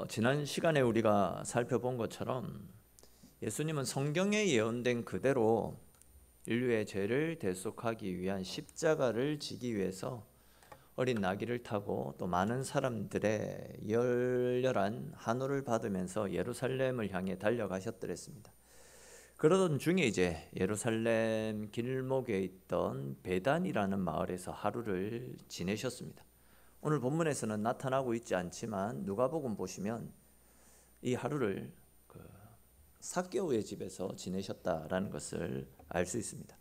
지난 시간에 우리가 살펴본 것처럼 예수님은 성경에 예언된 그대로 인류의 죄를 대속하기 위한 십자가를 지기 위해서 어린 나귀를 타고 또 많은 사람들의 열렬한 환호를 받으면서 예루살렘을 향해 달려가셨더랬습니다. 그러던 중에 이제 예루살렘 길목에 있던 베단이라는 마을에서 하루를 지내셨습니다. 오늘 본문에서는 나타나고 있지 않지만 누가복음 보시면 이 하루를 삭개오의 집에서 지내셨다라는 것을 알 수 있습니다.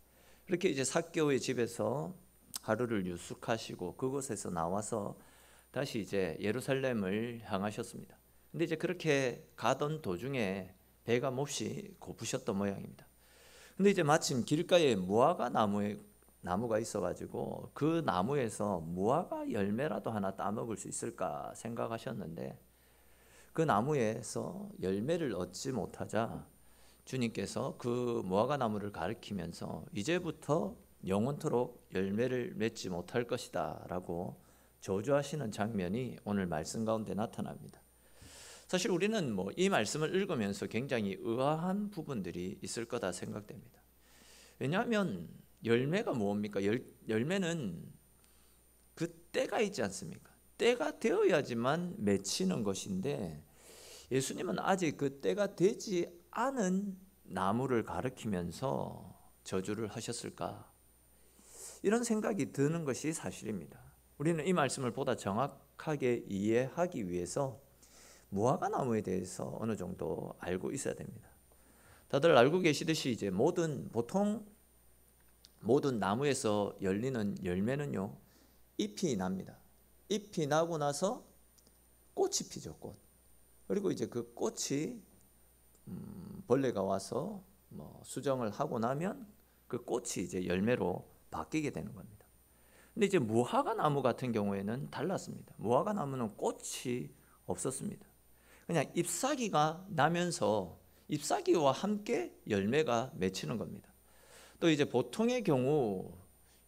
그렇게 이제 삭개오의 집에서 하루를 유숙하시고 그곳에서 나와서 다시 이제 예루살렘을 향하셨습니다. 근데 이제 그렇게 가던 도중에 배가 몹시 고프셨던 모양입니다. 근데 이제 마침 길가에 무화과 나무가 있어가지고 그 나무에서 무화과 열매라도 하나 따먹을 수 있을까 생각하셨는데 그 나무에서 열매를 얻지 못하자 주님께서 그 무화과 나무를 가리키면서 이제부터 영원토록 열매를 맺지 못할 것이다 라고 저주하시는 장면이 오늘 말씀 가운데 나타납니다. 사실 우리는 이 말씀을 읽으면서 굉장히 의아한 부분들이 있을 거다 생각됩니다. 왜냐하면 열매가 뭡니까? 열매는 그 때가 있지 않습니까? 때가 되어야지만 맺히는 것인데 예수님은 아직 그 때가 되지 않은 나무를 가리키면서 저주를 하셨을까? 이런 생각이 드는 것이 사실입니다. 우리는 이 말씀을 보다 정확하게 이해하기 위해서 무화과 나무에 대해서 어느 정도 알고 있어야 됩니다. 다들 알고 계시듯이 이제 보통 모든 나무에서 열리는 열매는요, 잎이 납니다. 잎이 나고 나서 꽃이 피죠, 꽃. 그리고 이제 그 꽃이 벌레가 와서 수정을 하고 나면 그 꽃이 이제 열매로 바뀌게 되는 겁니다. 근데 이제 무화과 나무 같은 경우에는 달랐습니다. 무화과 나무는 꽃이 없었습니다. 그냥 잎사귀가 나면서 잎사귀와 함께 열매가 맺히는 겁니다. 또 이제 보통의 경우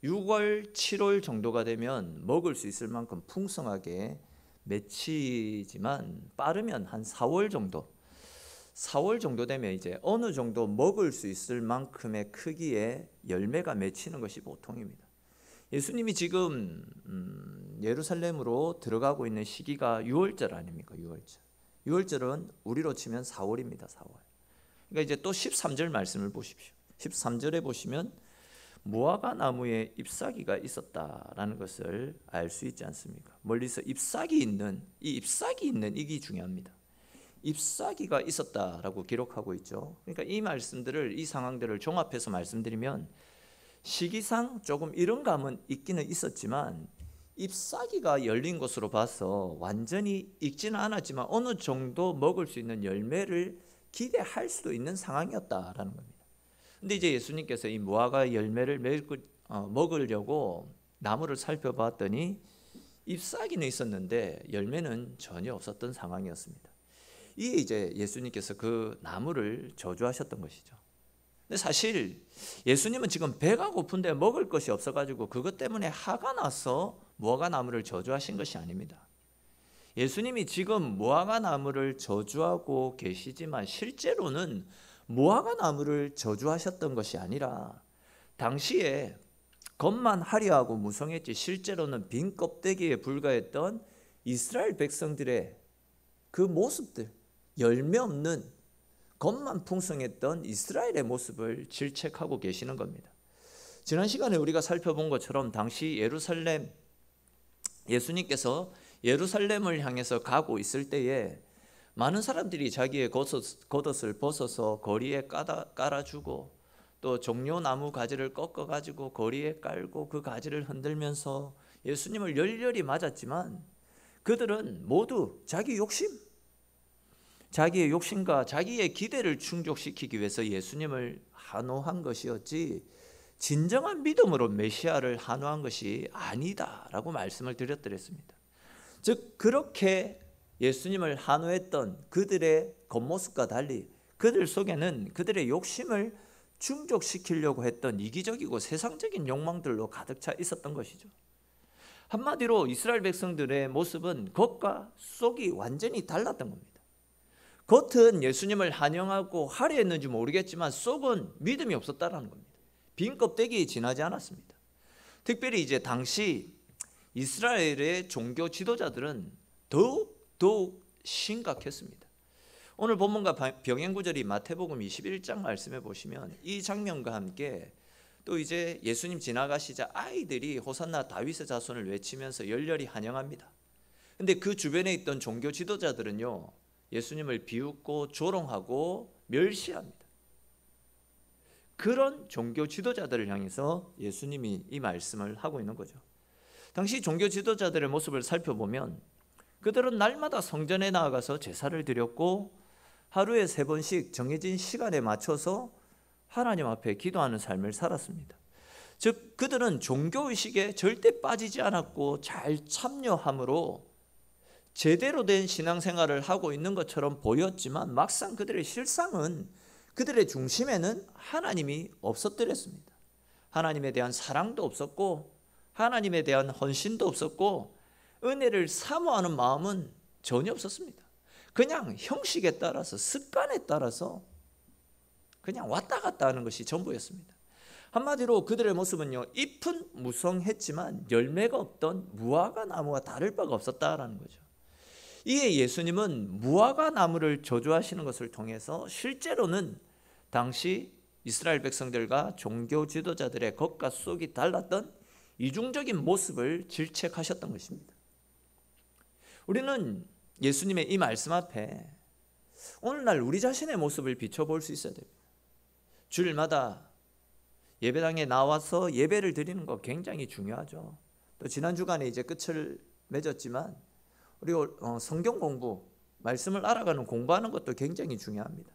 6월, 7월 정도가 되면 먹을 수 있을 만큼 풍성하게 맺히지만 빠르면 한 4월 정도 되면 이제 어느 정도 먹을 수 있을 만큼의 크기의 열매가 맺히는 것이 보통입니다. 예수님이 지금 예루살렘으로 들어가고 있는 시기가 6월절 아닙니까? 6월절은 우리로 치면 4월입니다. 4월. 그러니까 이제 또 13절 말씀을 보십시오. 13절에 보시면 무화과 나무에 잎사귀가 있었다라는 것을 알 수 있지 않습니까? 멀리서 잎사귀 있는 이게 중요합니다. 잎사귀가 있었다라고 기록하고 있죠. 그러니까 이 상황들을 종합해서 말씀드리면 시기상 조금 이런 감은 있기는 있었지만 잎사귀가 열린 것으로 봐서 완전히 익지는 않았지만 어느 정도 먹을 수 있는 열매를 기대할 수도 있는 상황이었다라는 겁니다. 근데 이제 예수님께서 이 무화과 열매를 먹으려고 나무를 살펴봤더니 잎사귀는 있었는데 열매는 전혀 없었던 상황이었습니다. 이에 이제 예수님께서 그 나무를 저주하셨던 것이죠. 근데 사실 예수님은 지금 배가 고픈데 먹을 것이 없어가지고 그것 때문에 화가 나서 무화과 나무를 저주하신 것이 아닙니다. 예수님이 지금 무화과 나무를 저주하고 계시지만 실제로는 무화과 나무를 저주하셨던 것이 아니라 당시에 겉만 화려하고 무성했지 실제로는 빈 껍데기에 불과했던 이스라엘 백성들의 그 모습들, 열매 없는 겉만 풍성했던 이스라엘의 모습을 질책하고 계시는 겁니다. 지난 시간에 우리가 살펴본 것처럼 당시 예수님께서 예루살렘을 향해서 가고 있을 때에 많은 사람들이 자기의 겉옷을 벗어서 거리에 깔아주고 또 종려나무 가지를 꺾어가지고 거리에 깔고 그 가지를 흔들면서 예수님을 열렬히 맞았지만 그들은 모두 자기의 욕심과 자기의 기대를 충족시키기 위해서 예수님을 한호한 것이었지 진정한 믿음으로 메시아를 한호한 것이 아니다라고 말씀을 드렸더랬습니다. 즉 그렇게 예수님을 한호했던 그들의 겉모습과 달리 그들 속에는 그들의 욕심을 충족시키려고 했던 이기적이고 세상적인 욕망들로 가득 차 있었던 것이죠. 한마디로 이스라엘 백성들의 모습은 겉과 속이 완전히 달랐던 겁니다. 겉은 예수님을 환영하고 할애했는지 모르겠지만 속은 믿음이 없었다는 겁니다. 빈 껍데기 지나지 않았습니다. 특별히 이제 당시 이스라엘의 종교 지도자들은 더욱 심각했습니다. 오늘 본문과 병행 구절이 마태복음 21장 말씀해 보시면 이 장면과 함께 또 이제 예수님 지나가시자 아이들이 호산나 다윗의 자손을 외치면서 열렬히 환영합니다. 근데 그 주변에 있던 종교 지도자들은요, 예수님을 비웃고 조롱하고 멸시합니다. 그런 종교 지도자들을 향해서 예수님이 이 말씀을 하고 있는 거죠. 당시 종교 지도자들의 모습을 살펴보면 그들은 날마다 성전에 나아가서 제사를 드렸고 하루에 3번씩 정해진 시간에 맞춰서 하나님 앞에 기도하는 삶을 살았습니다. 즉 그들은 종교의식에 절대 빠지지 않았고 잘 참여함으로 제대로 된 신앙생활을 하고 있는 것처럼 보였지만 막상 그들의 실상은 그들의 중심에는 하나님이 없었더랬습니다. 하나님에 대한 사랑도 없었고 하나님에 대한 헌신도 없었고 은혜를 사모하는 마음은 전혀 없었습니다. 그냥 형식에 따라서 습관에 따라서 그냥 왔다 갔다 하는 것이 전부였습니다. 한마디로 그들의 모습은요, 잎은 무성했지만 열매가 없던 무화과 나무와 다를 바가 없었다라는 거죠. 이에 예수님은 무화과 나무를 저주하시는 것을 통해서 실제로는 당시 이스라엘 백성들과 종교 지도자들의 겉과 속이 달랐던 이중적인 모습을 질책하셨던 것입니다. 우리는 예수님의 이 말씀 앞에 오늘날 우리 자신의 모습을 비춰볼 수 있어야 됩니다. 주일마다 예배당에 나와서 예배를 드리는 거 굉장히 중요하죠. 또 지난 주간에 이제 끝을 맺었지만 우리 성경 공부, 말씀을 알아가는 공부하는 것도 굉장히 중요합니다.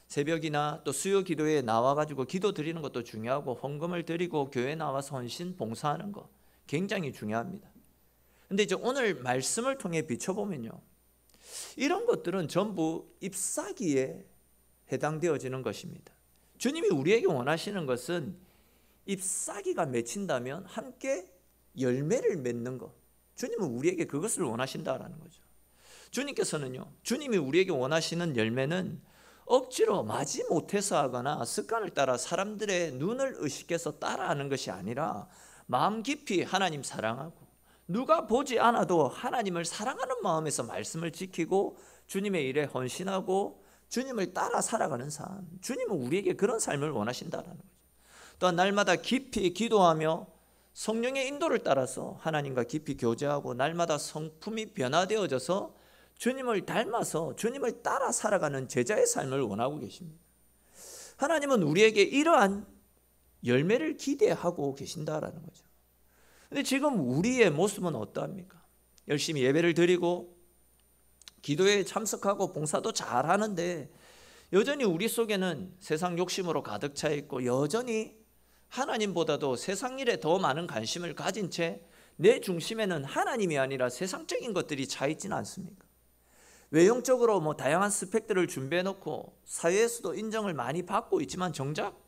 새벽이나 또 수요 기도에 나와가지고 기도 드리는 것도 중요하고 헌금을 드리고 교회에 나와서 헌신 봉사하는 거 굉장히 중요합니다. 근데 이제 오늘 말씀을 통해 비춰보면요, 이런 것들은 전부 잎사귀에 해당되어지는 것입니다. 주님이 우리에게 원하시는 것은 잎사귀가 맺힌다면 함께 열매를 맺는 것, 주님은 우리에게 그것을 원하신다라는 거죠. 주님께서는요, 주님이 우리에게 원하시는 열매는 억지로 마지 못해서 하거나 습관을 따라 사람들의 눈을 의식해서 따라하는 것이 아니라 마음 깊이 하나님 사랑하고 누가 보지 않아도 하나님을 사랑하는 마음에서 말씀을 지키고 주님의 일에 헌신하고 주님을 따라 살아가는 삶, 주님은 우리에게 그런 삶을 원하신다는 거죠. 또한 날마다 깊이 기도하며 성령의 인도를 따라서 하나님과 깊이 교제하고 날마다 성품이 변화되어져서 주님을 닮아서 주님을 따라 살아가는 제자의 삶을 원하고 계십니다. 하나님은 우리에게 이러한 열매를 기대하고 계신다라는 거죠. 근데 지금 우리의 모습은 어떠합니까? 열심히 예배를 드리고 기도에 참석하고 봉사도 잘 하는데 여전히 우리 속에는 세상 욕심으로 가득 차 있고 여전히 하나님보다도 세상 일에 더 많은 관심을 가진 채 내 중심에는 하나님이 아니라 세상적인 것들이 차 있지는 않습니까? 외형적으로 다양한 스펙들을 준비해 놓고 사회에서도 인정을 많이 받고 있지만 정작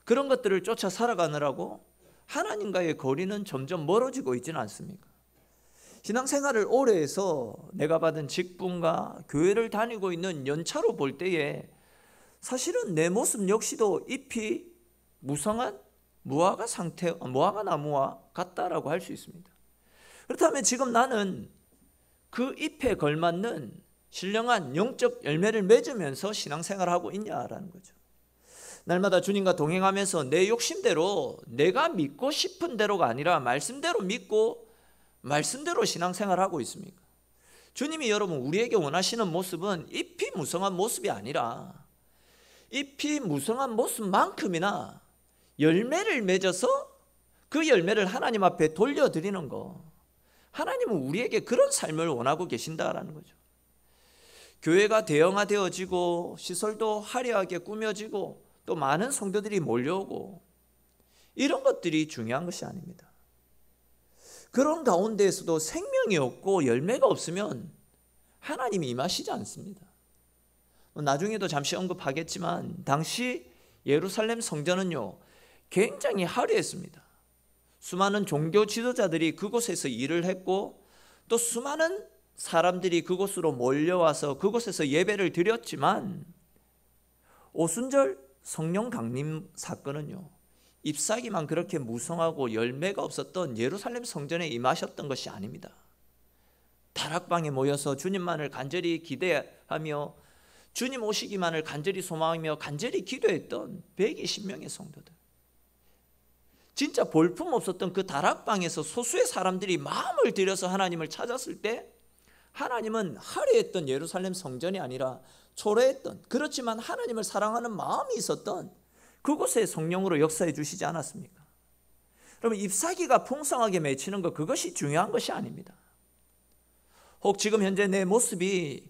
그런 것들을 쫓아 살아가느라고 하나님과의 거리는 점점 멀어지고 있지는 않습니까? 신앙생활을 오래 해서 내가 받은 직분과 교회를 다니고 있는 연차로 볼 때에 사실은 내 모습 역시도 잎이 무성한 무화과 나무와 같다라고 할 수 있습니다. 그렇다면 지금 나는 그 잎에 걸맞는 신령한 영적 열매를 맺으면서 신앙생활을 하고 있냐라는 거죠. 날마다 주님과 동행하면서 내 욕심대로 내가 믿고 싶은 대로가 아니라 말씀대로 믿고 말씀대로 신앙생활을 하고 있습니까? 주님이 여러분 우리에게 원하시는 모습은 잎이 무성한 모습이 아니라 잎이 무성한 모습만큼이나 열매를 맺어서 그 열매를 하나님 앞에 돌려드리는 거, 하나님은 우리에게 그런 삶을 원하고 계신다라는 거죠. 교회가 대형화되어지고 시설도 화려하게 꾸며지고 또 많은 성도들이 몰려오고 이런 것들이 중요한 것이 아닙니다. 그런 가운데에서도 생명이 없고 열매가 없으면 하나님이 임하시지 않습니다. 나중에도 잠시 언급하겠지만 당시 예루살렘 성전은요 굉장히 화려했습니다. 수많은 종교 지도자들이 그곳에서 일을 했고 또 수많은 사람들이 그곳으로 몰려와서 그곳에서 예배를 드렸지만 오순절 성령 강림 사건은요, 잎사귀만 그렇게 무성하고 열매가 없었던 예루살렘 성전에 임하셨던 것이 아닙니다. 다락방에 모여서 주님만을 간절히 기대하며 주님 오시기만을 간절히 소망하며 간절히 기도했던 120명의 성도들, 진짜 볼품 없었던 그 다락방에서 소수의 사람들이 마음을 들여서 하나님을 찾았을 때 하나님은 화려했던 예루살렘 성전이 아니라 초라했던, 그렇지만 하나님을 사랑하는 마음이 있었던 그곳에 성령으로 역사해 주시지 않았습니까? 여러분, 잎사귀가 풍성하게 맺히는 것, 그것이 중요한 것이 아닙니다. 혹 지금 현재 내 모습이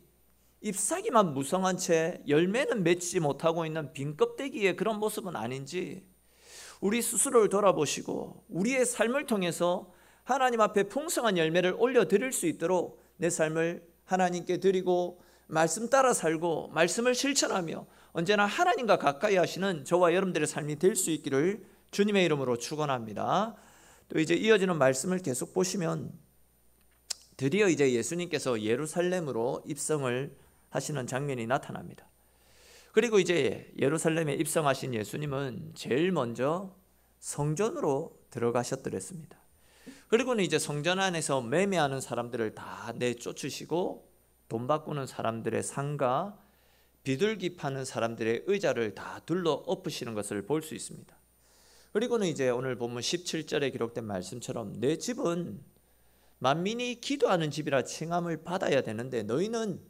잎사귀만 무성한 채 열매는 맺지 못하고 있는 빈 껍데기의 그런 모습은 아닌지 우리 스스로를 돌아보시고 우리의 삶을 통해서 하나님 앞에 풍성한 열매를 올려드릴 수 있도록 내 삶을 하나님께 드리고 말씀 따라 살고 말씀을 실천하며 언제나 하나님과 가까이 하시는 저와 여러분들의 삶이 될 수 있기를 주님의 이름으로 축원합니다. 또 이제 이어지는 말씀을 계속 보시면 드디어 이제 예수님께서 예루살렘으로 입성을 하시는 장면이 나타납니다. 그리고 이제 예루살렘에 입성하신 예수님은 제일 먼저 성전으로 들어가셨더랬습니다. 그리고는 이제 성전 안에서 매매하는 사람들을 다 내쫓으시고 돈 바꾸는 사람들의 상가, 비둘기 파는 사람들의 의자를 다 둘러 엎으시는 것을 볼 수 있습니다. 그리고는 이제 오늘 본문 17절에 기록된 말씀처럼 내 집은 만민이 기도하는 집이라 칭함을 받아야 되는데 너희는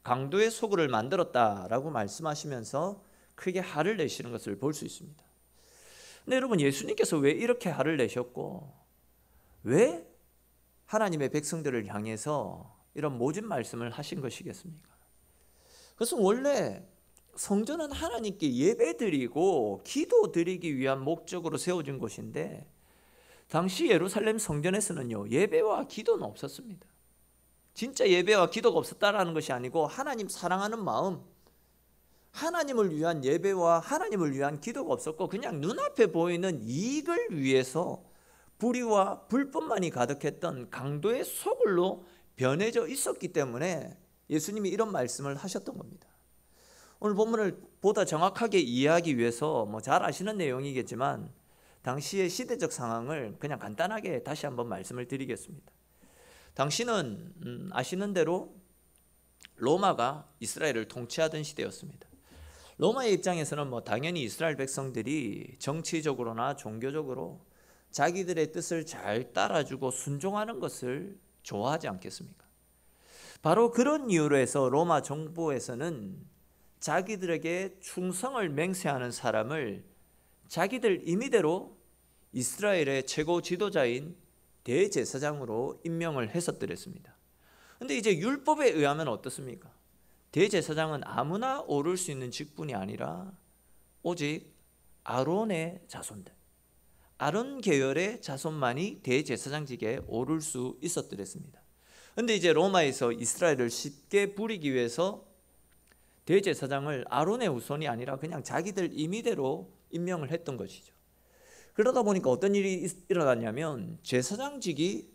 강도의 소굴을 만들었다라고 말씀하시면서 크게 화를 내시는 것을 볼 수 있습니다. 근데 여러분, 예수님께서 왜 이렇게 화를 내셨고 왜 하나님의 백성들을 향해서 이런 모진 말씀을 하신 것이겠습니까? 그것은 원래 성전은 하나님께 예배드리고 기도드리기 위한 목적으로 세워진 곳인데 당시 예루살렘 성전에서는요, 예배와 기도는 없었습니다. 진짜 예배와 기도가 없었다라는 것이 아니고 하나님 사랑하는 마음, 하나님을 위한 예배와 하나님을 위한 기도가 없었고 그냥 눈앞에 보이는 이익을 위해서 불의와 불법만이 가득했던 강도의 소굴로 변해져 있었기 때문에 예수님이 이런 말씀을 하셨던 겁니다. 오늘 본문을 보다 정확하게 이해하기 위해서 잘 아시는 내용이겠지만 당시의 시대적 상황을 그냥 간단하게 다시 한번 말씀을 드리겠습니다. 당시는 아시는 대로 로마가 이스라엘을 통치하던 시대였습니다. 로마의 입장에서는 당연히 이스라엘 백성들이 정치적으로나 종교적으로 자기들의 뜻을 잘 따라주고 순종하는 것을 좋아하지 않겠습니까? 바로 그런 이유로 해서 로마 정부에서는 자기들에게 충성을 맹세하는 사람을 자기들 임의대로 이스라엘의 최고 지도자인 대제사장으로 임명을 했었더랬습니다. 그런데 이제 율법에 의하면 어떻습니까? 대제사장은 아무나 오를 수 있는 직분이 아니라 오직 아론의 자손들, 아론 계열의 자손만이 대제사장직에 오를 수 있었더랬습니다. 그런데 이제 로마에서 이스라엘을 쉽게 부리기 위해서 대제사장을 아론의 후손이 아니라 그냥 자기들 임의대로 임명을 했던 것이죠. 그러다 보니까 어떤 일이 일어났냐면 제사장직이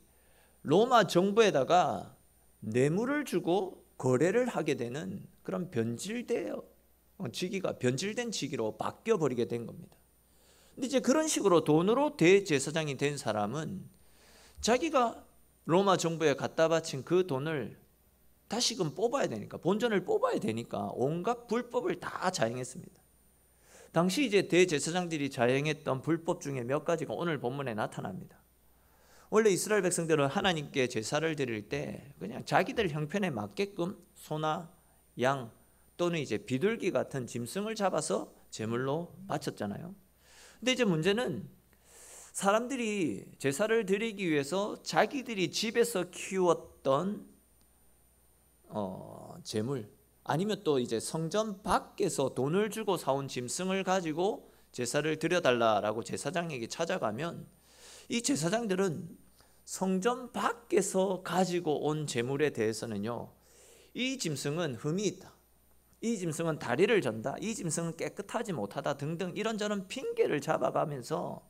로마 정부에다가 뇌물을 주고 거래를 하게 되는 그런 변질된 직위로 바뀌어 버리게 된 겁니다. 근데 이제 그런 식으로 돈으로 대제사장이 된 사람은 자기가 로마 정부에 갖다 바친 그 돈을 다시금 뽑아야 되니까, 본전을 뽑아야 되니까 온갖 불법을 다 자행했습니다. 당시 이제 대제사장들이 자행했던 불법 중에 몇 가지가 오늘 본문에 나타납니다. 원래 이스라엘 백성들은 하나님께 제사를 드릴 때 그냥 자기들 형편에 맞게끔 소나 양 또는 이제 비둘기 같은 짐승을 잡아서 제물로 바쳤잖아요. 근데 이제 문제는 사람들이 제사를 드리기 위해서 자기들이 집에서 키웠던 제물, 아니면 또 이제 성전 밖에서 돈을 주고 사온 짐승을 가지고 제사를 드려달라라고 제사장에게 찾아가면 이 제사장들은 성전 밖에서 가지고 온 제물에 대해서는요, 이 짐승은 흠이 있다, 이 짐승은 다리를 전다, 이 짐승은 깨끗하지 못하다 등등 이런저런 핑계를 잡아가면서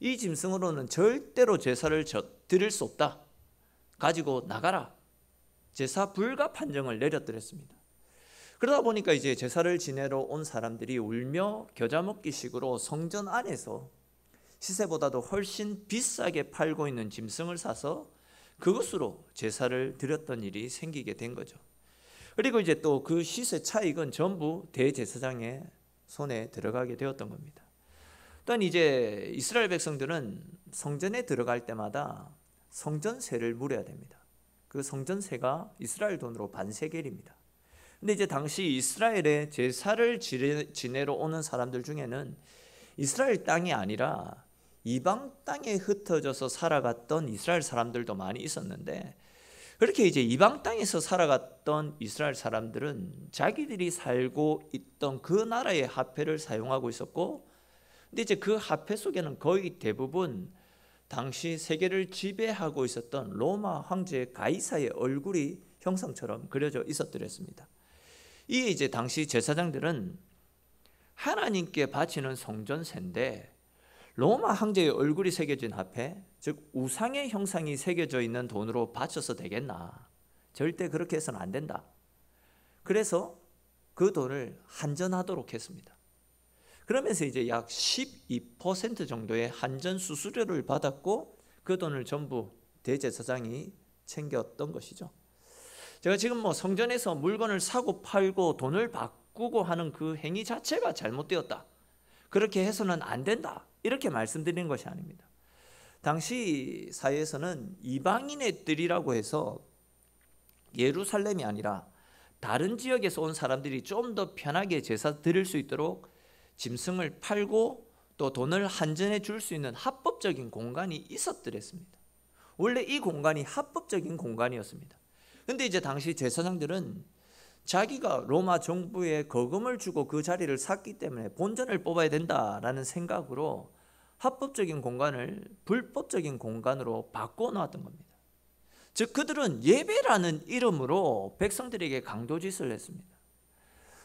이 짐승으로는 절대로 제사를 드릴 수 없다. 가지고 나가라. 제사 불가 판정을 내려드렸습니다. 그러다 보니까 이제 제사를 지내러 온 사람들이 울며 겨자 먹기 식으로 성전 안에서 시세보다도 훨씬 비싸게 팔고 있는 짐승을 사서 그것으로 제사를 드렸던 일이 생기게 된 거죠. 그리고 이제 또 그 시세 차익은 전부 대제사장의 손에 들어가게 되었던 겁니다. 또한 이제 이스라엘 백성들은 성전에 들어갈 때마다 성전세를 물어야 됩니다. 그 성전세가 이스라엘 돈으로 반세겔입니다. 근데 이제 당시 이스라엘에 제사를 지내러 오는 사람들 중에는 이스라엘 땅이 아니라 이방 땅에 흩어져서 살아갔던 이스라엘 사람들도 많이 있었는데, 그렇게 이제 이방 땅에서 살아갔던 이스라엘 사람들은 자기들이 살고 있던 그 나라의 화폐를 사용하고 있었고, 근데 이제 그 화폐 속에는 거의 대부분 당시 세계를 지배하고 있었던 로마 황제 가이사의 얼굴이 형상처럼 그려져 있었더랬습니다. 이게 이제 당시 제사장들은 하나님께 바치는 성전세인데 로마 황제의 얼굴이 새겨진 화폐, 즉 우상의 형상이 새겨져 있는 돈으로 바쳐서 되겠나? 절대 그렇게 해서는 안 된다. 그래서 그 돈을 한전하도록 했습니다. 그러면서 이제 약 12% 정도의 한전 수수료를 받았고 그 돈을 전부 대제사장이 챙겼던 것이죠. 제가 지금 성전에서 물건을 사고 팔고 돈을 바꾸고 하는 그 행위 자체가 잘못되었다. 그렇게 해서는 안 된다. 이렇게 말씀드리는 것이 아닙니다. 당시 사회에서는 이방인의 뜰이라고 해서 예루살렘이 아니라 다른 지역에서 온 사람들이 좀 더 편하게 제사 드릴 수 있도록 짐승을 팔고 또 돈을 한전해 줄 수 있는 합법적인 공간이 있었더랬습니다. 원래 이 공간이 합법적인 공간이었습니다. 근데 이제 당시 제사장들은 자기가 로마 정부에 거금을 주고 그 자리를 샀기 때문에 본전을 뽑아야 된다라는 생각으로 합법적인 공간을 불법적인 공간으로 바꿔놓았던 겁니다. 즉 그들은 예배라는 이름으로 백성들에게 강도짓을 했습니다.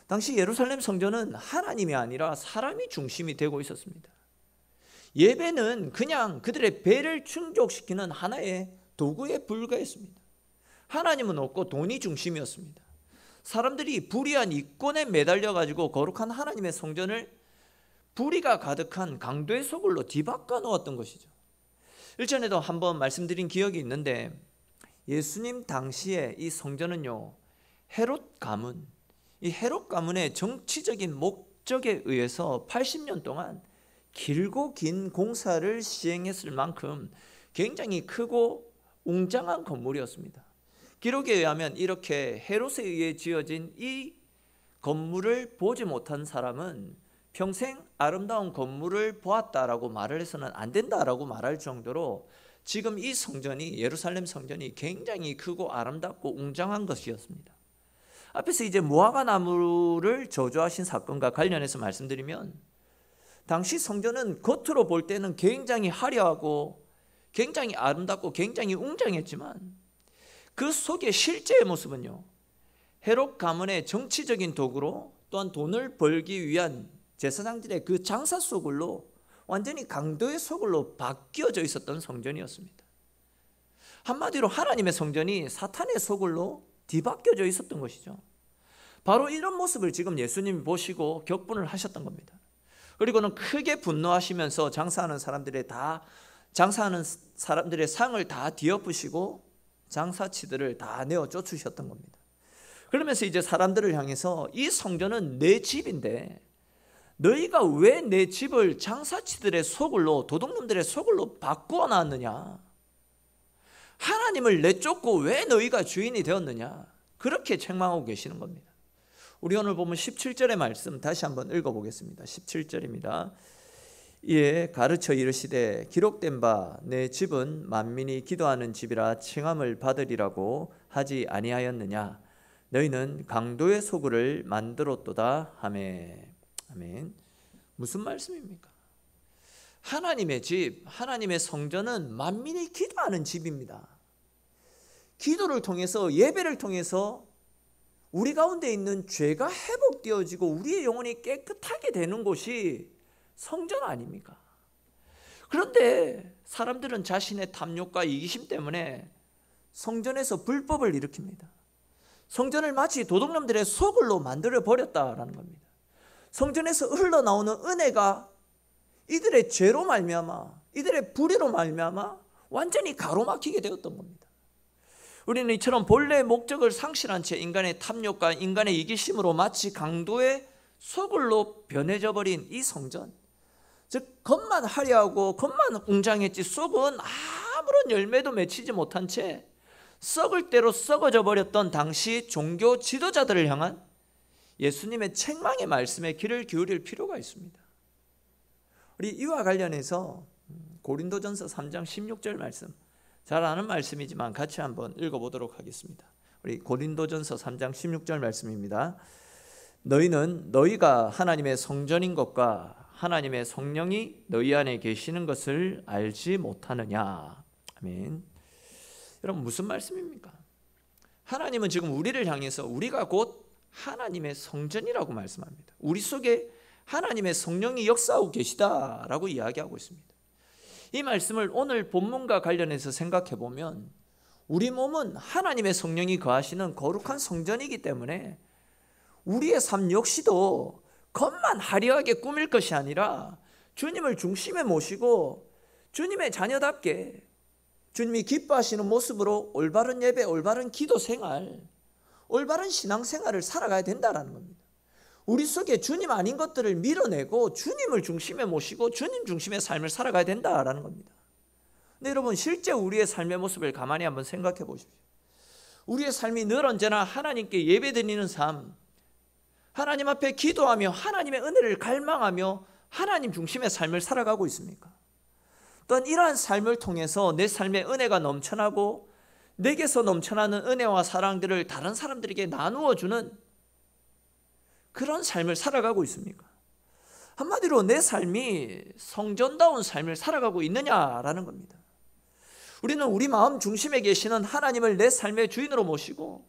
당시 예루살렘 성전은 하나님이 아니라 사람이 중심이 되고 있었습니다. 예배는 그냥 그들의 배를 충족시키는 하나의 도구에 불과했습니다. 하나님은 없고 돈이 중심이었습니다. 사람들이 불의한 이권에 매달려 가지고 거룩한 하나님의 성전을 불의가 가득한 강도의 소굴로 뒤바꿔 놓았던 것이죠. 일전에도 한번 말씀드린 기억이 있는데, 예수님 당시에 이 성전은요, 헤롯 가문, 이 헤롯 가문의 정치적인 목적에 의해서 80년 동안 길고 긴 공사를 시행했을 만큼 굉장히 크고 웅장한 건물이었습니다. 기록에 의하면 이렇게 헤롯에 의해 지어진 이 건물을 보지 못한 사람은 평생 아름다운 건물을 보았다라고 말을 해서는 안 된다라고 말할 정도로 지금 이 성전이, 예루살렘 성전이 굉장히 크고 아름답고 웅장한 것이었습니다. 앞에서 이제 무화과 나무를 저주하신 사건과 관련해서 말씀드리면, 당시 성전은 겉으로 볼 때는 굉장히 화려하고 굉장히 아름답고 굉장히 웅장했지만 그 속의 실제의 모습은요, 헤롯 가문의 정치적인 도구로 또한 돈을 벌기 위한 제사장들의 그 장사 소굴로 완전히 강도의 소굴로 바뀌어져 있었던 성전이었습니다. 한마디로 하나님의 성전이 사탄의 소굴로 뒤바뀌어져 있었던 것이죠. 바로 이런 모습을 지금 예수님이 보시고 격분을 하셨던 겁니다. 그리고는 크게 분노하시면서 장사하는 사람들의 상을 다 뒤엎으시고 장사치들을 다 내어 쫓으셨던 겁니다. 그러면서 이제 사람들을 향해서 이 성전은 내 집인데 너희가 왜 내 집을 장사치들의 소굴로, 도둑놈들의 소굴로 바꾸어 놨느냐? 하나님을 내쫓고 왜 너희가 주인이 되었느냐? 그렇게 책망하고 계시는 겁니다. 우리 오늘 보면 17절의 말씀 다시 한번 읽어보겠습니다. 17절입니다. 이에 가르쳐 이르시되 기록된 바 내 집은 만민이 기도하는 집이라 칭함을 받으리라고 하지 아니하였느냐? 너희는 강도의 소굴을 만들었도다 하매. 아멘. 무슨 말씀입니까? 하나님의 집, 하나님의 성전은 만민이 기도하는 집입니다. 기도를 통해서, 예배를 통해서 우리 가운데 있는 죄가 회복되어지고 우리의 영혼이 깨끗하게 되는 곳이 성전 아닙니까? 그런데 사람들은 자신의 탐욕과 이기심 때문에 성전에서 불법을 일으킵니다. 성전을 마치 도둑놈들의 소굴로 만들어 버렸다라는 겁니다. 성전에서 흘러나오는 은혜가 이들의 죄로 말미암아, 이들의 불의로 말미암아 완전히 가로막히게 되었던 겁니다. 우리는 이처럼 본래의 목적을 상실한 채 인간의 탐욕과 인간의 이기심으로 마치 강도의 소굴로 변해져 버린 이 성전, 즉 겉만 화려하고 겉만 웅장했지 속은 아무런 열매도 맺히지 못한 채 썩을 대로 썩어져 버렸던 당시 종교 지도자들을 향한 예수님의 책망의 말씀에 귀를 기울일 필요가 있습니다. 우리 이와 관련해서 고린도전서 3장 16절 말씀, 잘 아는 말씀이지만 같이 한번 읽어보도록 하겠습니다. 우리 고린도전서 3장 16절 말씀입니다. 너희는 너희가 하나님의 성전인 것과 하나님의 성령이 너희 안에 계시는 것을 알지 못하느냐. 아멘. 여러분, 무슨 말씀입니까? 하나님은 지금 우리를 향해서 우리가 곧 하나님의 성전이라고 말씀합니다. 우리 속에 하나님의 성령이 역사하고 계시다라고 이야기하고 있습니다. 이 말씀을 오늘 본문과 관련해서 생각해 보면 우리 몸은 하나님의 성령이 거하시는 거룩한 성전이기 때문에 우리의 삶 역시도 겉만 화려하게 꾸밀 것이 아니라 주님을 중심에 모시고 주님의 자녀답게 주님이 기뻐하시는 모습으로 올바른 예배, 올바른 기도 생활, 올바른 신앙 생활을 살아가야 된다는 겁니다. 우리 속에 주님 아닌 것들을 밀어내고 주님을 중심에 모시고 주님 중심의 삶을 살아가야 된다는 겁니다. 근데 여러분, 실제 우리의 삶의 모습을 가만히 한번 생각해 보십시오. 우리의 삶이 늘 언제나 하나님께 예배드리는 삶, 하나님 앞에 기도하며 하나님의 은혜를 갈망하며 하나님 중심의 삶을 살아가고 있습니까? 또한 이러한 삶을 통해서 내 삶의 은혜가 넘쳐나고 내게서 넘쳐나는 은혜와 사랑들을 다른 사람들에게 나누어 주는 그런 삶을 살아가고 있습니까? 한마디로 내 삶이 성전다운 삶을 살아가고 있느냐라는 겁니다. 우리는 우리 마음 중심에 계시는 하나님을 내 삶의 주인으로 모시고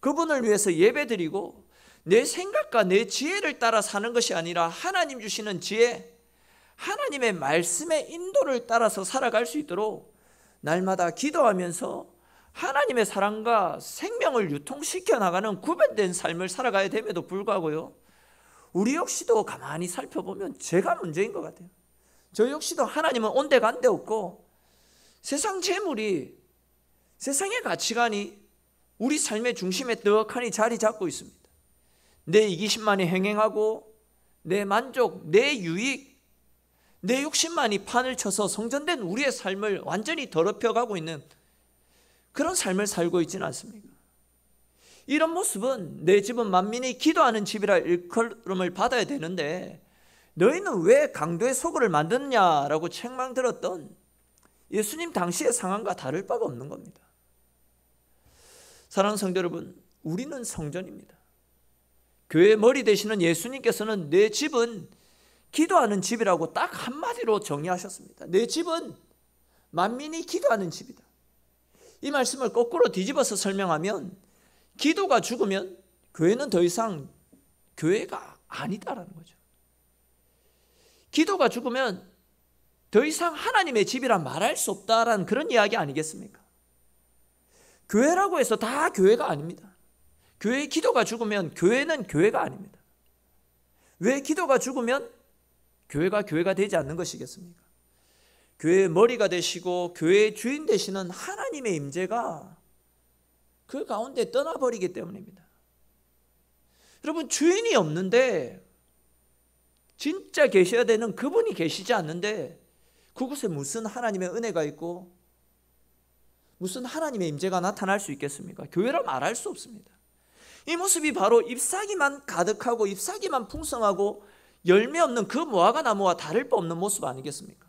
그분을 위해서 예배드리고 내 생각과 내 지혜를 따라 사는 것이 아니라 하나님 주시는 지혜, 하나님의 말씀의 인도를 따라서 살아갈 수 있도록 날마다 기도하면서 하나님의 사랑과 생명을 유통시켜 나가는 구별된 삶을 살아가야 됨에도 불구하고요, 우리 역시도 가만히 살펴보면 제가 문제인 것 같아요. 저 역시도 하나님은 온데간데 없고 세상 재물이, 세상의 가치관이 우리 삶의 중심에 떡하니 자리 잡고 있습니다. 내 이기심만이 행행하고 내 만족, 내 유익, 내 욕심만이 판을 쳐서 성전된 우리의 삶을 완전히 더럽혀가고 있는 그런 삶을 살고 있지는 않습니까? 이런 모습은 내 집은 만민이 기도하는 집이라 일컬음을 받아야 되는데 너희는 왜 강도의 소굴을 만드느냐라고 책망 들었던 예수님 당시의 상황과 다를 바가 없는 겁니다. 사랑하는 성도 여러분, 우리는 성전입니다. 교회의 머리 되시는 예수님께서는 내 집은 기도하는 집이라고 딱 한마디로 정의하셨습니다. 내 집은 만민이 기도하는 집이다. 이 말씀을 거꾸로 뒤집어서 설명하면 기도가 죽으면 교회는 더 이상 교회가 아니다라는 거죠. 기도가 죽으면 더 이상 하나님의 집이라 말할 수 없다라는 그런 이야기 아니겠습니까? 교회라고 해서 다 교회가 아닙니다. 교회의 기도가 죽으면 교회는 교회가 아닙니다. 왜 기도가 죽으면 교회가 되지 않는 것이겠습니까? 교회의 머리가 되시고 교회의 주인 되시는 하나님의 임재가 그 가운데 떠나버리기 때문입니다. 여러분, 주인이 없는데, 진짜 계셔야 되는 그분이 계시지 않는데 그곳에 무슨 하나님의 은혜가 있고 무슨 하나님의 임재가 나타날 수 있겠습니까? 교회라 말할 수 없습니다. 이 모습이 바로 잎사귀만 가득하고 잎사귀만 풍성하고 열매 없는 그 무화과 나무와 다를 바 없는 모습 아니겠습니까?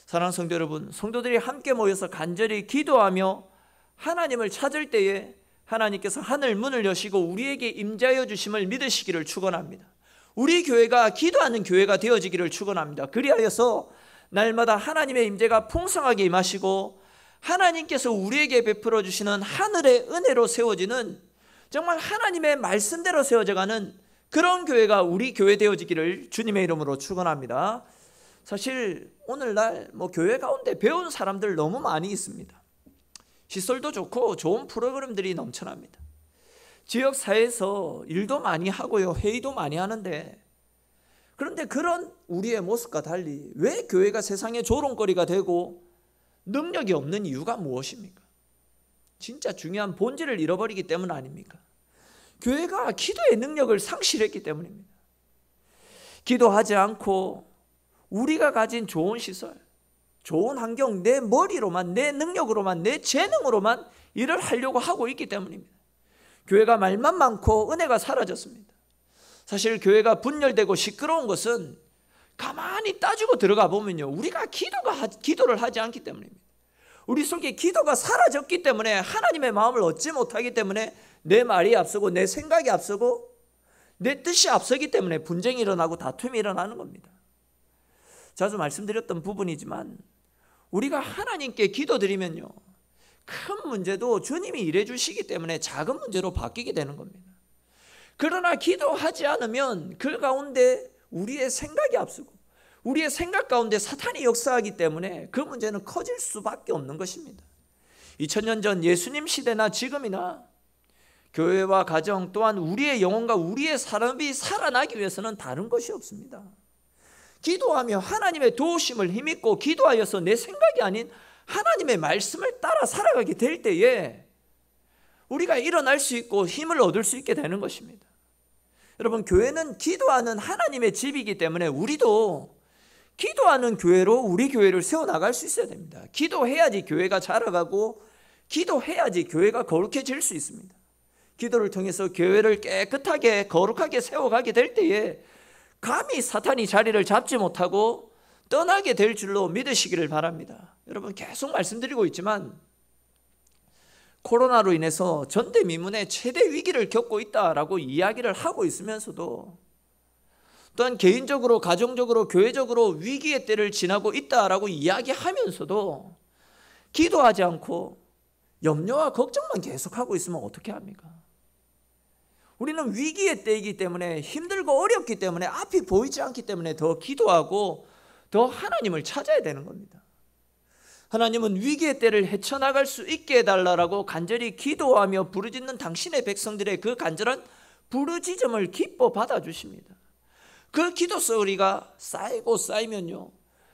사랑하는 성도 여러분, 성도들이 함께 모여서 간절히 기도하며 하나님을 찾을 때에 하나님께서 하늘 문을 여시고 우리에게 임재하여 주심을 믿으시기를 축원합니다. 우리 교회가 기도하는 교회가 되어지기를 축원합니다. 그리하여서 날마다 하나님의 임재가 풍성하게 임하시고 하나님께서 우리에게 베풀어 주시는 하늘의 은혜로 세워지는, 정말 하나님의 말씀대로 세워져가는 그런 교회가 우리 교회 되어지기를 주님의 이름으로 축원합니다. 사실 오늘날 교회 가운데 배운 사람들 너무 많이 있습니다. 시설도 좋고 좋은 프로그램들이 넘쳐납니다. 지역사회에서 일도 많이 하고요, 회의도 많이 하는데, 그런데 그런 우리의 모습과 달리 왜 교회가 세상의 조롱거리가 되고 능력이 없는 이유가 무엇입니까? 진짜 중요한 본질을 잃어버리기 때문 아닙니까? 교회가 기도의 능력을 상실했기 때문입니다. 기도하지 않고 우리가 가진 좋은 시설, 좋은 환경, 내 머리로만, 내 능력으로만, 내 재능으로만 일을 하려고 하고 있기 때문입니다. 교회가 말만 많고 은혜가 사라졌습니다. 사실 교회가 분열되고 시끄러운 것은 가만히 따지고 들어가 보면요, 우리가 기도를 하지 않기 때문입니다. 우리 속에 기도가 사라졌기 때문에, 하나님의 마음을 얻지 못하기 때문에 내 말이 앞서고 내 생각이 앞서고 내 뜻이 앞서기 때문에 분쟁이 일어나고 다툼이 일어나는 겁니다. 자주 말씀드렸던 부분이지만, 우리가 하나님께 기도드리면요, 큰 문제도 주님이 일해 주시기 때문에 작은 문제로 바뀌게 되는 겁니다. 그러나 기도하지 않으면 그 가운데 우리의 생각이 앞서고 우리의 생각 가운데 사탄이 역사하기 때문에 그 문제는 커질 수밖에 없는 것입니다. 2000년 전 예수님 시대나 지금이나 교회와 가정 또한 우리의 영혼과 우리의 삶이 살아나기 위해서는 다른 것이 없습니다. 기도하며 하나님의 도우심을 힘입고 기도하여서 내 생각이 아닌 하나님의 말씀을 따라 살아가게 될 때에 우리가 일어날 수 있고 힘을 얻을 수 있게 되는 것입니다. 여러분, 교회는 기도하는 하나님의 집이기 때문에 우리도 기도하는 교회로 우리 교회를 세워나갈 수 있어야 됩니다. 기도해야지 교회가 자라가고 기도해야지 교회가 거룩해질 수 있습니다. 기도를 통해서 교회를 깨끗하게 거룩하게 세워가게 될 때에 감히 사탄이 자리를 잡지 못하고 떠나게 될 줄로 믿으시기를 바랍니다. 여러분, 계속 말씀드리고 있지만 코로나로 인해서 전대미문의 최대 위기를 겪고 있다라고 이야기를 하고 있으면서도, 또한 개인적으로 가정적으로 교회적으로 위기의 때를 지나고 있다라고 이야기하면서도 기도하지 않고 염려와 걱정만 계속하고 있으면 어떻게 합니까? 우리는 위기의 때이기 때문에, 힘들고 어렵기 때문에, 앞이 보이지 않기 때문에 더 기도하고 더 하나님을 찾아야 되는 겁니다. 하나님은 위기의 때를 헤쳐나갈 수 있게 해달라고 간절히 기도하며 부르짖는 당신의 백성들의 그 간절한 부르짖음을 기뻐 받아주십니다. 그 기도 소리가 쌓이고 쌓이면요,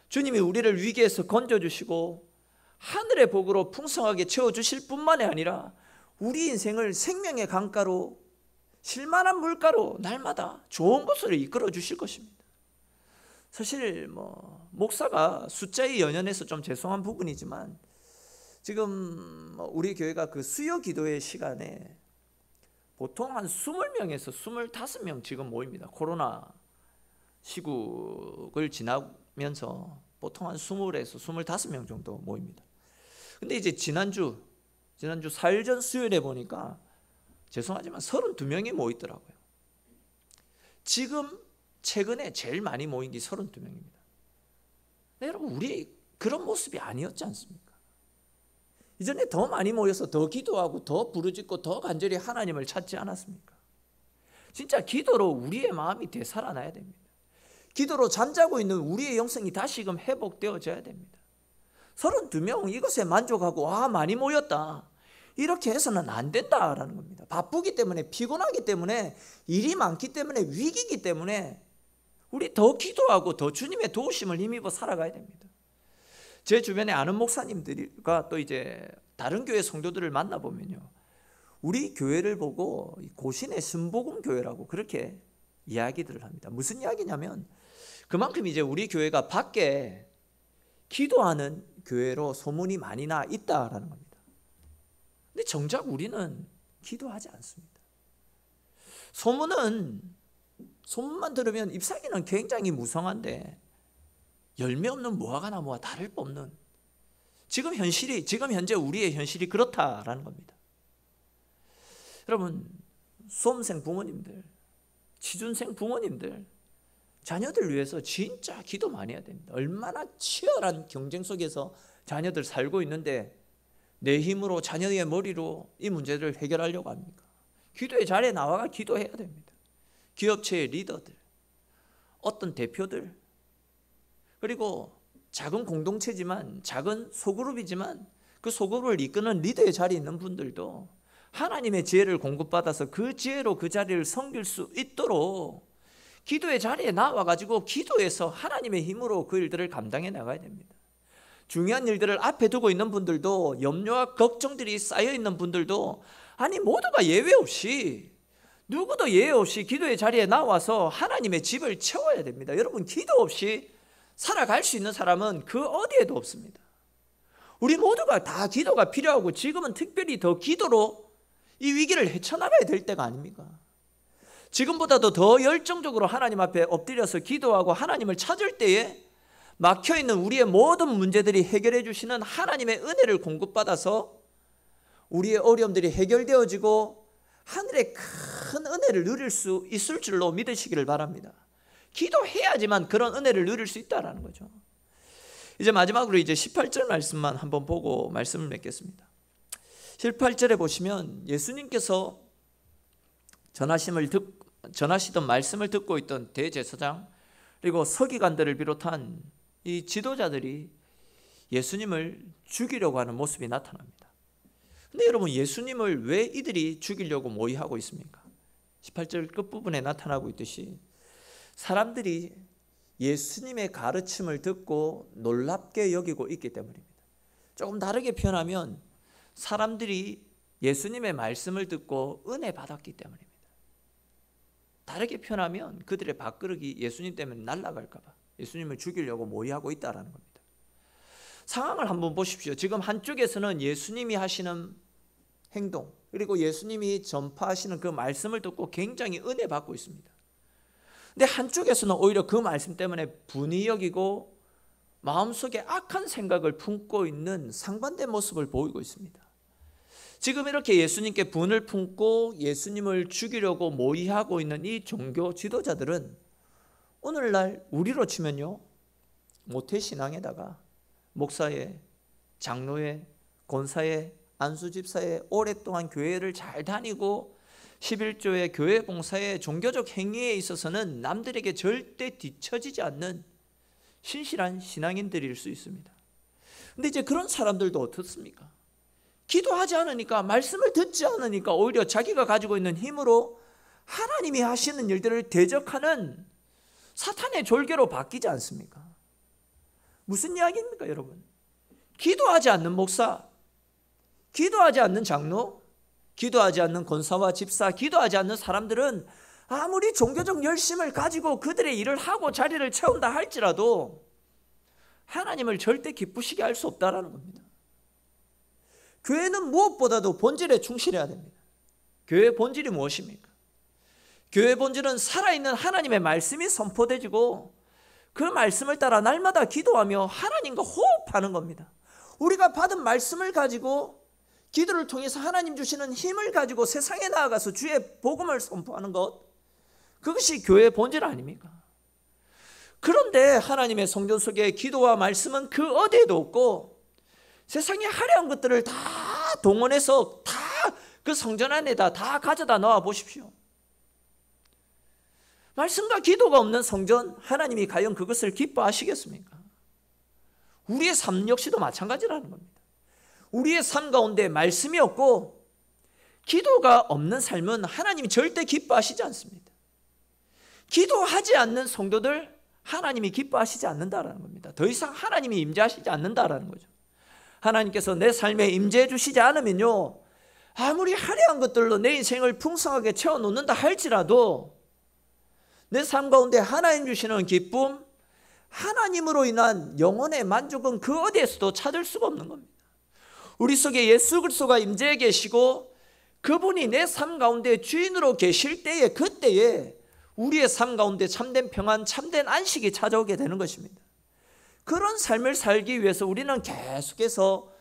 주님이 우리를 위기에서 건져주시고 하늘의 복으로 풍성하게 채워주실 뿐만이 아니라 우리 인생을 생명의 강가로, 실만한 물가로 날마다 좋은 곳으로 이끌어 주실 것입니다. 사실 목사가 숫자에 연연해서 좀 죄송한 부분이지만, 지금 우리 교회가 그 수요 기도회 시간에 보통 한 20명에서 25명 지금 모입니다. 코로나 시국을 지나면서 보통 한 20에서 25명 정도 모입니다. 근데 이제 지난주 사흘 전 수요일에 보니까 죄송하지만 32명이 모이더라고요. 지금 최근에 제일 많이 모인 게 32명입니다. 여러분, 우리 그런 모습이 아니었지 않습니까? 이전에 더 많이 모여서 더 기도하고 더 부르짖고 더 간절히 하나님을 찾지 않았습니까? 진짜 기도로 우리의 마음이 되살아나야 됩니다. 기도로 잠자고 있는 우리의 영성이 다시금 회복되어져야 됩니다. 32명 이것에 만족하고 많이 모였다, 이렇게 해서는 안 된다라는 겁니다. 바쁘기 때문에, 피곤하기 때문에, 일이 많기 때문에, 위기이기 때문에 우리 더 기도하고 더 주님의 도우심을 힘입어 살아가야 됩니다. 제 주변에 아는 목사님들과 또 이제 다른 교회 성도들을 만나보면요, 우리 교회를 보고 고신의 순복음 교회라고 그렇게 이야기들을 합니다. 무슨 이야기냐면, 그만큼 이제 우리 교회가 밖에 기도하는 교회로 소문이 많이 나 있다라는 겁니다. 근데 정작 우리는 기도하지 않습니다. 소문만 들으면 잎사귀는 굉장히 무성한데 열매 없는 무화과나무와 다를 바 없는, 지금 현재 우리의 현실이 그렇다라는 겁니다. 여러분, 수험생 부모님들, 취준생 부모님들, 자녀들 위해서 진짜 기도 많이 해야 됩니다. 얼마나 치열한 경쟁 속에서 자녀들 살고 있는데 내 힘으로, 자녀의 머리로 이 문제를 해결하려고 합니까? 기도의 자리에 나와가 기도해야 됩니다. 기업체의 리더들, 어떤 대표들, 그리고 작은 공동체지만, 작은 소그룹이지만 그 소그룹을 이끄는 리더의 자리에 있는 분들도 하나님의 지혜를 공급받아서 그 지혜로 그 자리를 섬길 수 있도록 기도의 자리에 나와가지고 기도해서 하나님의 힘으로 그 일들을 감당해 나가야 됩니다. 중요한 일들을 앞에 두고 있는 분들도, 염려와 걱정들이 쌓여 있는 분들도, 아니 모두가 예외 없이, 누구도 예외 없이 기도의 자리에 나와서 하나님의 집을 채워야 됩니다. 여러분, 기도 없이 살아갈 수 있는 사람은 그 어디에도 없습니다. 우리 모두가 다 기도가 필요하고, 지금은 특별히 더 기도로 이 위기를 헤쳐나가야 될 때가 아닙니까? 지금보다도 더 열정적으로 하나님 앞에 엎드려서 기도하고 하나님을 찾을 때에 막혀있는 우리의 모든 문제들이 해결해 주시는 하나님의 은혜를 공급받아서 우리의 어려움들이 해결되어지고 하늘의 큰 은혜를 누릴 수 있을 줄로 믿으시기를 바랍니다. 기도해야지만 그런 은혜를 누릴 수 있다는 거죠. 이제 마지막으로 이제 18절 말씀만 한번 보고 말씀을 맺겠습니다. 18절에 보시면 예수님께서 전하시던 말씀을 듣고 있던 대제사장 그리고 서기관들을 비롯한 이 지도자들이 예수님을 죽이려고 하는 모습이 나타납니다. 근데 여러분, 예수님을 왜 이들이 죽이려고 모의하고 있습니까? 18절 끝부분에 나타나고 있듯이 사람들이 예수님의 가르침을 듣고 놀랍게 여기고 있기 때문입니다. 조금 다르게 표현하면 사람들이 예수님의 말씀을 듣고 은혜 받았기 때문입니다. 다르게 표현하면 그들의 밥그릇이 예수님 때문에 날아갈까 봐 예수님을 죽이려고 모의하고 있다는 겁니다. 상황을 한번 보십시오. 지금 한쪽에서는 예수님이 하시는 행동, 그리고 예수님이 전파하시는 그 말씀을 듣고 굉장히 은혜 받고 있습니다. 근데 한쪽에서는 오히려 그 말씀 때문에 분이 여기고 마음속에 악한 생각을 품고 있는 상반된 모습을 보이고 있습니다. 지금 이렇게 예수님께 분을 품고 예수님을 죽이려고 모의하고 있는 이 종교 지도자들은 오늘날 우리로 치면요, 모태신앙에다가 목사의, 장로의, 권사의, 안수집사의 오랫동안 교회를 잘 다니고 11조의 교회 봉사의 종교적 행위에 있어서는 남들에게 절대 뒤처지지 않는 신실한 신앙인들일 수 있습니다. 근데 이제 그런 사람들도 어떻습니까? 기도하지 않으니까, 말씀을 듣지 않으니까 오히려 자기가 가지고 있는 힘으로 하나님이 하시는 일들을 대적하는 사탄의 졸개로 바뀌지 않습니까? 무슨 이야기입니까, 여러분? 기도하지 않는 목사, 기도하지 않는 장로, 기도하지 않는 권사와 집사, 기도하지 않는 사람들은 아무리 종교적 열심을 가지고 그들의 일을 하고 자리를 채운다 할지라도 하나님을 절대 기쁘시게 할 수 없다는 겁니다. 교회는 무엇보다도 본질에 충실해야 됩니다. 교회의 본질이 무엇입니까? 교회의 본질은 살아있는 하나님의 말씀이 선포되지고 그 말씀을 따라 날마다 기도하며 하나님과 호흡하는 겁니다. 우리가 받은 말씀을 가지고 기도를 통해서 하나님 주시는 힘을 가지고 세상에 나아가서 주의 복음을 선포하는 것, 그것이 교회의 본질 아닙니까? 그런데 하나님의 성전 속에 기도와 말씀은 그 어디에도 없고 세상의 화려한 것들을 다 동원해서 다 그 성전 안에다 다 가져다 넣어 보십시오. 말씀과 기도가 없는 성전, 하나님이 과연 그것을 기뻐하시겠습니까? 우리의 삶 역시도 마찬가지라는 겁니다. 우리의 삶 가운데 말씀이 없고 기도가 없는 삶은 하나님이 절대 기뻐하시지 않습니다. 기도하지 않는 성도들, 하나님이 기뻐하시지 않는다라는 겁니다. 더 이상 하나님이 임재하시지 않는다라는 거죠. 하나님께서 내 삶에 임재해 주시지 않으면요, 아무리 화려한 것들로 내 인생을 풍성하게 채워놓는다 할지라도 내 삶 가운데 하나님 주시는 기쁨, 하나님으로 인한 영혼의 만족은 그 어디에서도 찾을 수가 없는 겁니다. 우리 속에 예수 그리스도가 임재해 계시고 그분이 내 삶 가운데 주인으로 계실 때에, 그때에 우리의 삶 가운데 참된 평안, 참된 안식이 찾아오게 되는 것입니다. 그런 삶을 살기 위해서 우리는 계속해서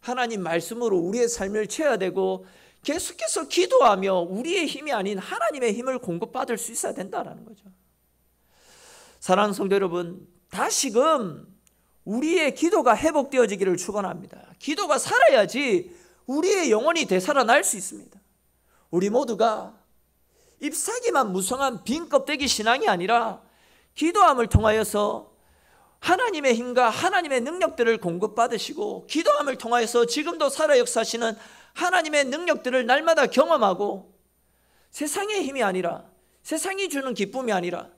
하나님 말씀으로 우리의 삶을 채워야 되고 계속해서 기도하며 우리의 힘이 아닌 하나님의 힘을 공급받을 수 있어야 된다는 거죠. 사랑하는 성도 여러분, 다시금 우리의 기도가 회복되어지기를 축원합니다. 기도가 살아야지 우리의 영혼이 되살아날 수 있습니다. 우리 모두가 잎사귀만 무성한 빈 껍데기 신앙이 아니라 기도함을 통하여서 하나님의 힘과 하나님의 능력들을 공급받으시고 기도함을 통하여서 지금도 살아 역사하시는 하나님의 능력들을 날마다 경험하고 세상의 힘이 아니라, 세상이 주는 기쁨이 아니라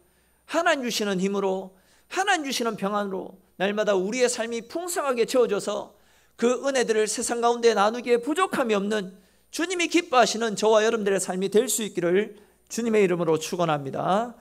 하나님 주시는 힘으로, 하나님 주시는 평안으로 날마다 우리의 삶이 풍성하게 채워져서 그 은혜들을 세상 가운데 나누기에 부족함이 없는 주님이 기뻐하시는 저와 여러분들의 삶이 될 수 있기를 주님의 이름으로 축원합니다.